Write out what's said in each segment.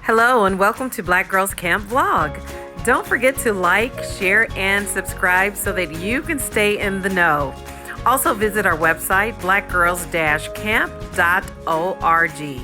Hello and welcome to Black Girls Camp Vlog. Don't forget to like, share, and subscribe so that you can stay in the know. Also visit our website, blackgirls-camp.org.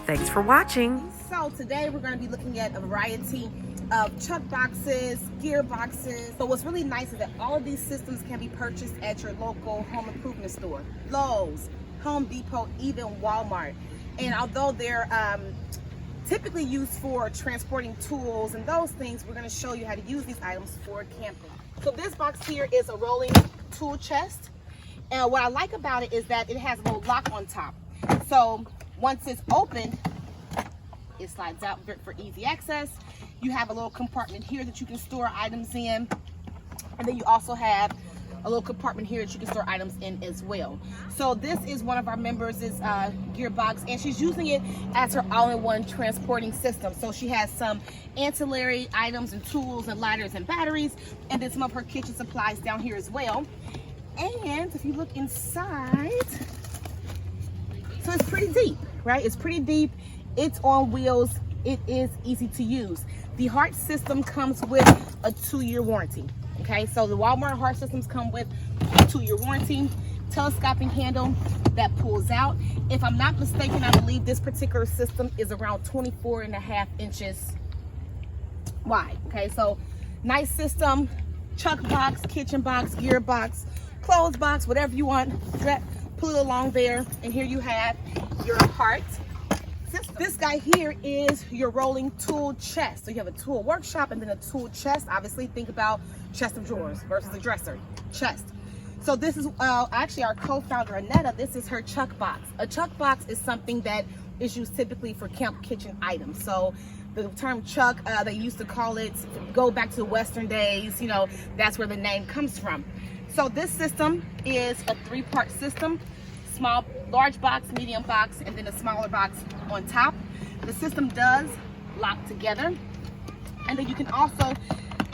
Thanks for watching. So today we're going to be looking at a variety of chuck boxes, gear boxes. So what's really nice is that all of these systems can be purchased at your local home improvement store, Lowe's, Home Depot, even Walmart. And although they're typically used for transporting tools and those things, we're going to show you how to use these items for camping. So this box here is a rolling tool chest. And what I like about it is that it has a little lock on top. So once it's opened, it slides out for easy access. You have a little compartment here that you can store items in. And then you also have a little compartment here that you can store items in as well. So this is one of our members' gear box, and she's using it as her all-in-one transporting system. So she has some ancillary items and tools and lighters and batteries, and then some of her kitchen supplies down here as well. And if you look inside, so it's pretty deep, right? It's pretty deep. It's on wheels. It is easy to use. The Hart system comes with a 2-year warranty. Okay, so the Walmart Hart systems come with a 2-year warranty, telescoping handle that pulls out. If I'm not mistaken, I believe this particular system is around 24.5 inches wide. Okay, so nice system, chuck box, kitchen box, gear box, clothes box, whatever you want, pull it along there. And here you have your Hart system. This guy here is your rolling tool chest. So you have a tool workshop and then a tool chest. Obviously think about chest of drawers versus a dresser, chest. So this is actually our co-founder Annetta. This is her chuck box. A chuck box is something that is used typically for camp kitchen items. So the term chuck, they used to call it, go back to the Western days, you know, that's where the name comes from. So this system is a 3-part system. Small, large box, medium box, and then a smaller box on top. The system does lock together, and then you can also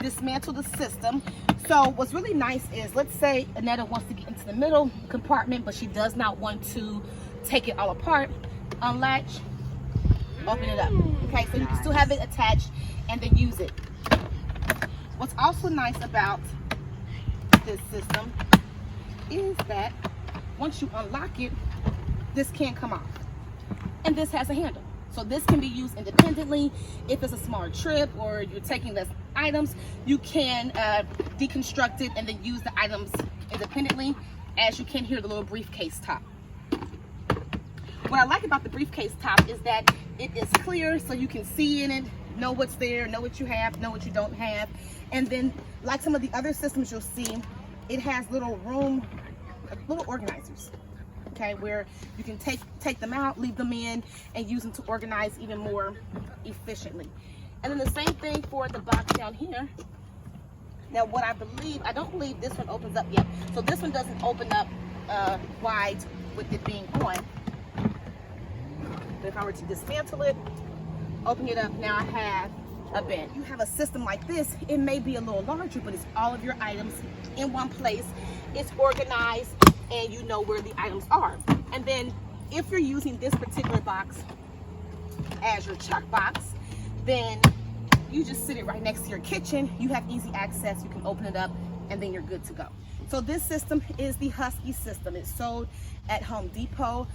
dismantle the system. So what's really nice is, let's say Annetta wants to get into the middle compartment, but she does not want to take it all apart. Unlatch, open it up. Okay, so you can still have it attached and then use it. What's also nice about this system is that once you unlock it, this can't come off. And this has a handle. So this can be used independently. If it's a smaller trip or you're taking less items, you can deconstruct it and then use the items independently, as you can hear the little briefcase top. What I like about the briefcase top is that it is clear, so you can see in it, know what's there, know what you have, know what you don't have. And then, like some of the other systems you'll see, it has little organizers, okay, where you can take them out, leave them in, and use them to organize even more efficiently. And then the same thing for the box down here. Now what I don't believe this one opens up yet. So this one doesn't open up wide with it being on. But if I were to dismantle it, open it up, now I have a bin. You have a system like this, it may be a little larger, but it's all of your items in one place. It's organized and you know where the items are. And then if you're using this particular box as your chuck box, then you just sit it right next to your kitchen. You have easy access, you can open it up, and then you're good to go. So this system is the Husky system. It's sold at Home Depot.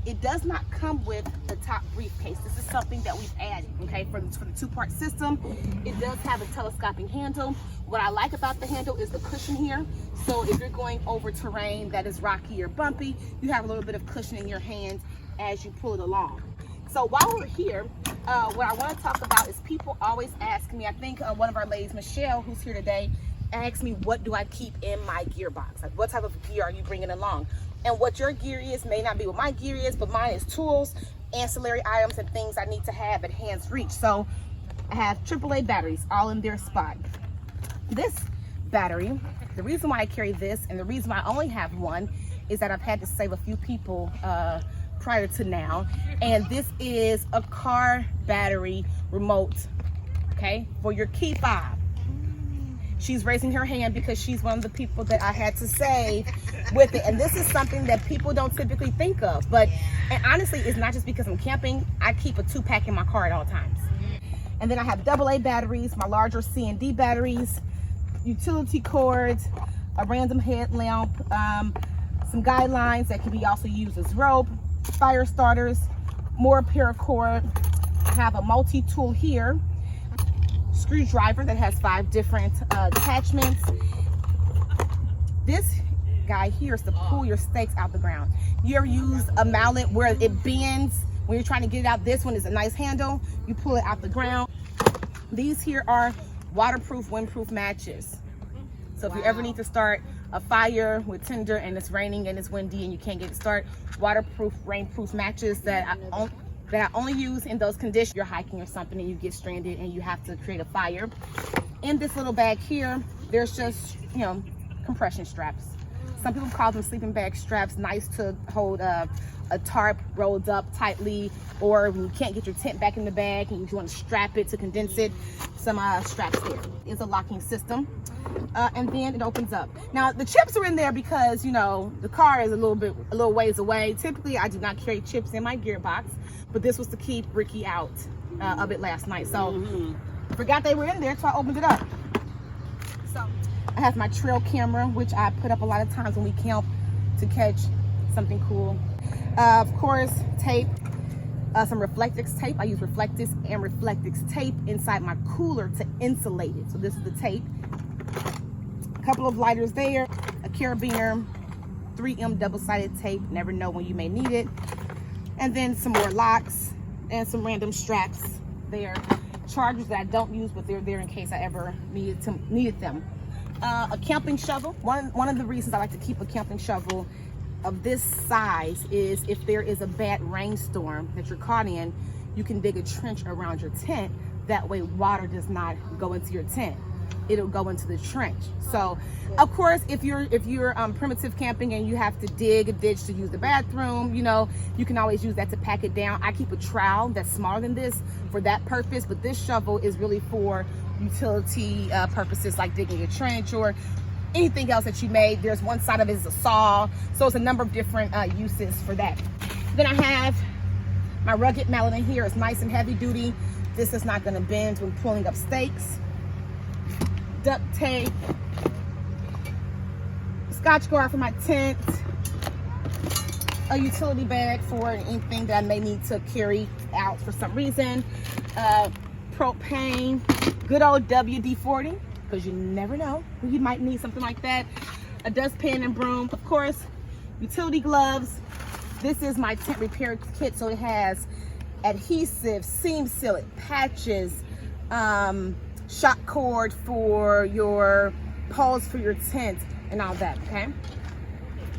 It does not come with the top briefcase. This is something that we've added, okay, for the 2-part system. It does have a telescoping handle. What I like about the handle is the cushion here. So if you're going over terrain that is rocky or bumpy, you have a little bit of cushion in your hand as you pull it along. So while we're here, what I want to talk about is people always ask me, I think one of our ladies, Michelle, who's here today, asked me, what do I keep in my gear box? Like, what type of gear are you bringing along? And what your gear is may not be what my gear is, but mine is tools, ancillary items, and things I need to have at hand's reach. So I have AAA batteries all in their spot. This battery, the reason why I carry this and the reason why I only have one is that I've had to save a few people prior to now. And this is a car battery remote, okay, for your key fob. She's raising her hand because she's one of the people that I had to save with it. And this is something that people don't typically think of. But, and honestly, it's not just because I'm camping. I keep a 2-pack in my car at all times. And then I have AA batteries, my larger C and D batteries, utility cords, a random headlamp, some guidelines that can be also used as rope, fire starters, more paracord. I have a multi-tool here, screwdriver that has 5 different attachments. This guy here is to pull your stakes out the ground. You ever use a mallet where it bends when you're trying to get it out? This one is a nice handle. You pull it out the ground. These here are waterproof, windproof matches. So if you ever need to start a fire with tinder and it's raining and it's windy and you can't get it started, waterproof, rainproof matches that I only use in those conditions. You're hiking or something and you get stranded and you have to create a fire. In this little bag here, there's just, you know, compression straps. Some people call them sleeping bag straps, nice to hold a tarp rolled up tightly, or when you can't get your tent back in the bag and you want to strap it to condense it, some straps here. It's a locking system. And then it opens up. Now the chips are in there because, you know, the car is a little ways away. Typically I do not carry chips in my gearbox, but this was to keep Ricky out of it last night. So forgot they were in there, so I opened it up. So I have my trail camera, which I put up a lot of times when we camp to catch something cool. Of course, tape, some Reflectix tape. I use Reflectix and Reflectix tape inside my cooler to insulate it. So this is the tape. A couple of lighters there, a carabiner, 3M double-sided tape, never know when you may need it. And then some more locks and some random straps there. Chargers that I don't use, but they're there in case I ever needed them. A camping shovel. One of the reasons I like to keep a camping shovel of this size is if there is a bad rainstorm that you're caught in, you can dig a trench around your tent. That way water does not go into your tent. It'll go into the trench. So of course, if you're primitive camping and you have to dig a ditch to use the bathroom, you know, you can always use that to pack it down. I keep a trowel that's smaller than this for that purpose, but this shovel is really for utility purposes like digging a trench or anything else that you made. There's one side of it is a saw, so it's a number of different uses for that. Then I have my rugged mallet in here. It's nice and heavy duty. This is not going to bend when pulling up stakes. Duct tape, Scotch guard for my tent, a utility bag for anything that I may need to carry out for some reason, propane, good old WD-40, because you never know, you might need something like that, a dustpan and broom, of course, utility gloves. This is my tent repair kit, so it has adhesive, seam sealant, patches, shock cord for your poles for your tent and all that. Okay,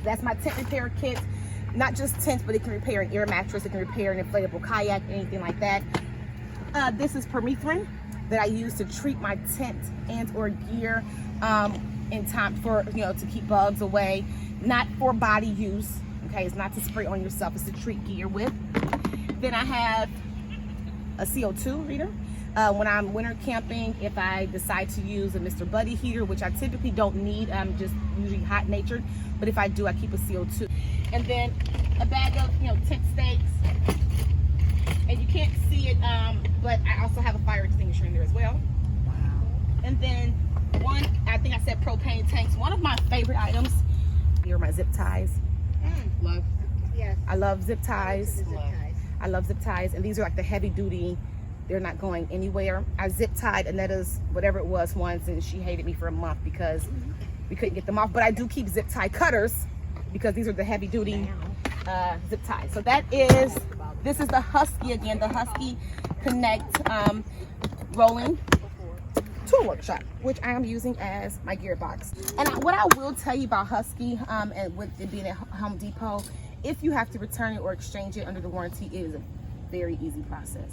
that's my tent repair kit. Not just tents, but it can repair an air mattress, it can repair an inflatable kayak, anything like that. This is permethrin that I use to treat my tent and or gear in time for, you know, to keep bugs away. Not for body use. Okay, it's not to spray on yourself, it's to treat gear with. Then I have a CO2 reader. When I'm winter camping, if I decide to use a Mr. Buddy heater, which I typically don't need, I'm just usually hot natured, but if I do, I keep a CO2. And then a bag of, you know, tent stakes. And you can't see it, but I also have a fire extinguisher in there as well. Wow. And then I think I said propane tanks. One of my favorite items, here are my zip ties. Love. Yes. I love zip ties. I love zip ties, and these are like the heavy duty. They're not going anywhere. I zip tied Anetta's whatever it was once, and she hated me for a month because we couldn't get them off. But I do keep zip tie cutters because these are the heavy duty zip ties. So this is the Husky again, the Husky Connect rolling tool workshop, which I am using as my gearbox. And what I will tell you about Husky, and with it being at Home Depot, if you have to return it or exchange it under the warranty, it is a very easy process.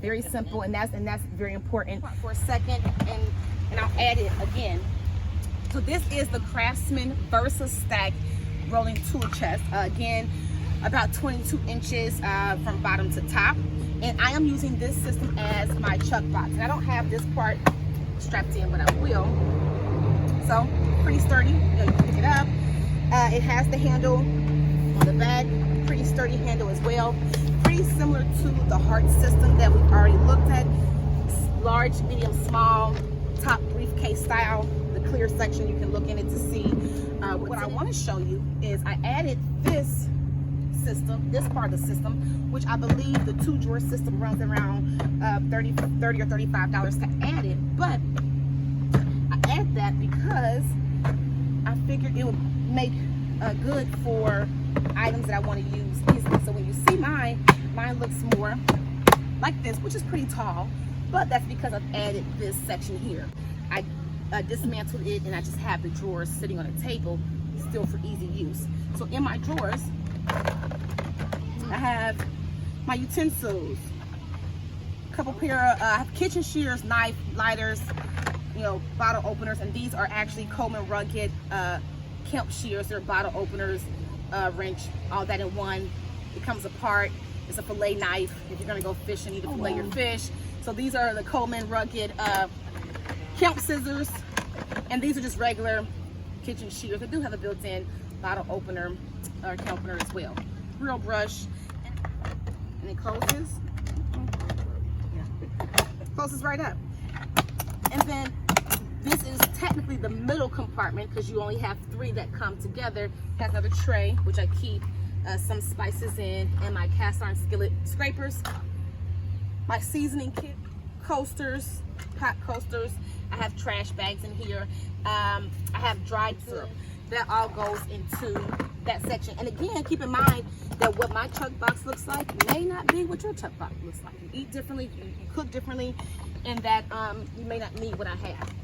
Very simple, and that's very important. For a second, and I'll add it again. So this is the Craftsman Versastack rolling tool chest. Again, about 22 inches from bottom to top. And I am using this system as my chuck box. And I don't have this part strapped in, but I will. So pretty sturdy. You can pick it up. It has the handle on the back, pretty sturdy handle as well. Pretty similar to the Hart system that we've already looked at. Large, medium, small, top briefcase style. The clear section, you can look in it to see. What I want to show you is I added this system, this part of the system, which I believe the 2-drawer system runs around $30 or $35 to add it. But I add that because I figured it would make good for items that I want to use easily. So when you see mine looks more like this, which is pretty tall, but that's because I've added this section here. I dismantled it and I just have the drawers sitting on a table still for easy use. So in my drawers, I have my utensils, a couple pair of I have kitchen shears, knife, lighters, you know, bottle openers, and these are actually Coleman rugged Kemp shears. They're bottle openers, wrench, all that in one. It comes apart. It's a fillet knife if you're gonna go fishing, you need to fillet your fish. So these are the Coleman rugged Kemp scissors, and these are just regular kitchen shears. They do have a built-in bottle opener or can opener as well. Real brush, and it closes. Closes right up. And then this is technically the middle compartment because you only have 3 that come together. It has another tray which I keep some spices in, and my cast iron skillet scrapers, my seasoning kit, coasters, pot coasters. I have trash bags in here. I have dried syrup. That all goes into that section. And again, keep in mind that what my chuck box looks like may not be what your chuck box looks like. You eat differently, you cook differently, and that you may not need what I have.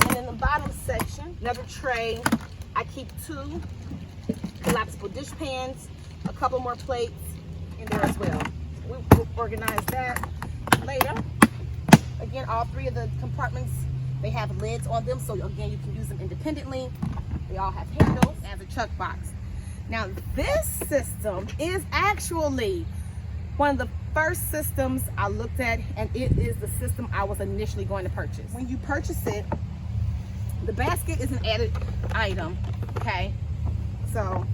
And in the bottom section, another tray. I keep 2 collapsible dish pans, a couple more plates in there as well. We'll organize that later. Again, all 3 of the compartments, they have lids on them, so again, you can use them independently. They all have handles as a chuck box. Now, this system is actually one of the first systems I looked at, and it is the system I was initially going to purchase. When you purchase it, the basket is an added item, okay? So,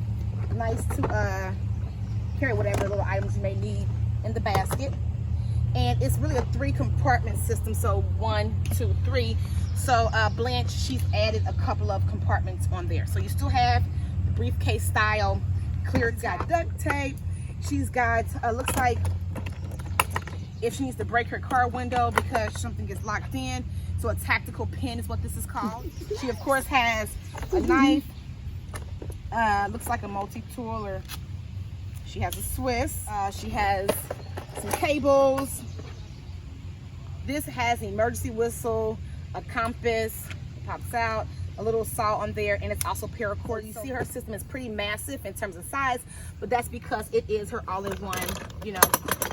nice to carry whatever little items you may need in the basket. And it's really a 3 compartment system, so 1, 2, 3. So Blanche, she's added a couple of compartments on there. So you still have the briefcase style clear. It's got duct tape. She's got looks like if she needs to break her car window because something gets locked in, so a tactical pin is what this is called. She of course has a knife, looks like a multi-tool, or she has a Swiss. She has some cables. This has an emergency whistle, a compass, it pops out, a little saw on there, and it's also paracord. You see her system is pretty massive in terms of size, but that's because it is her all-in-one, you know,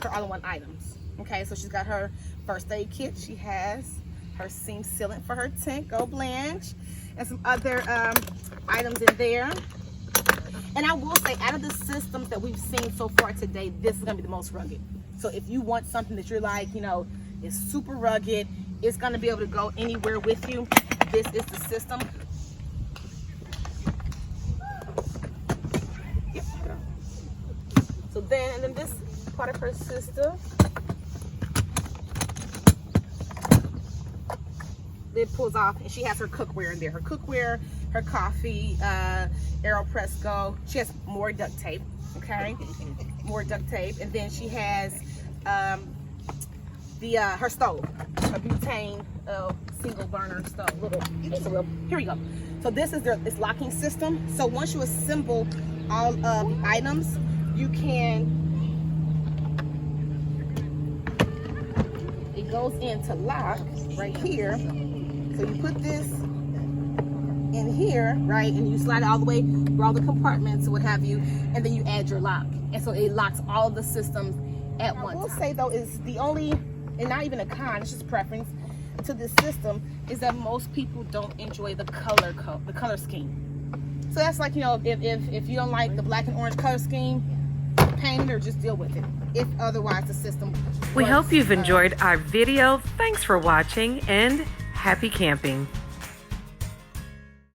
her all-in-one items. Okay, so she's got her first aid kit. She has her seam sealant for her tent, go Blanche, and some other items in there. And I will say, out of the systems that we've seen so far today, this is gonna be the most rugged. So if you want something that you're like, you know, is super rugged, it's gonna be able to go anywhere with you, this is the system. Yep. So then this part of her system, it pulls off, and she has her cookware in there. Her cookware, her coffee, AeroPress Go. She has more duct tape, okay? More duct tape. And then she has her stove, a butane single burner stove. Here we go. So this is this locking system. So once you assemble all of the items, you can, it goes into lock right here. So you put this in here, right, and you slide it all the way through all the compartments or what have you, and then you add your lock. And so it locks all of the systems at once. I will say though, is the only, and not even a con, it's just preference to this system, is that most people don't enjoy the color scheme. So that's like, you know, if you don't like the black and orange color scheme, paint it or just deal with it. if otherwise the system We works. hope you've enjoyed our video. Thanks for watching and happy camping.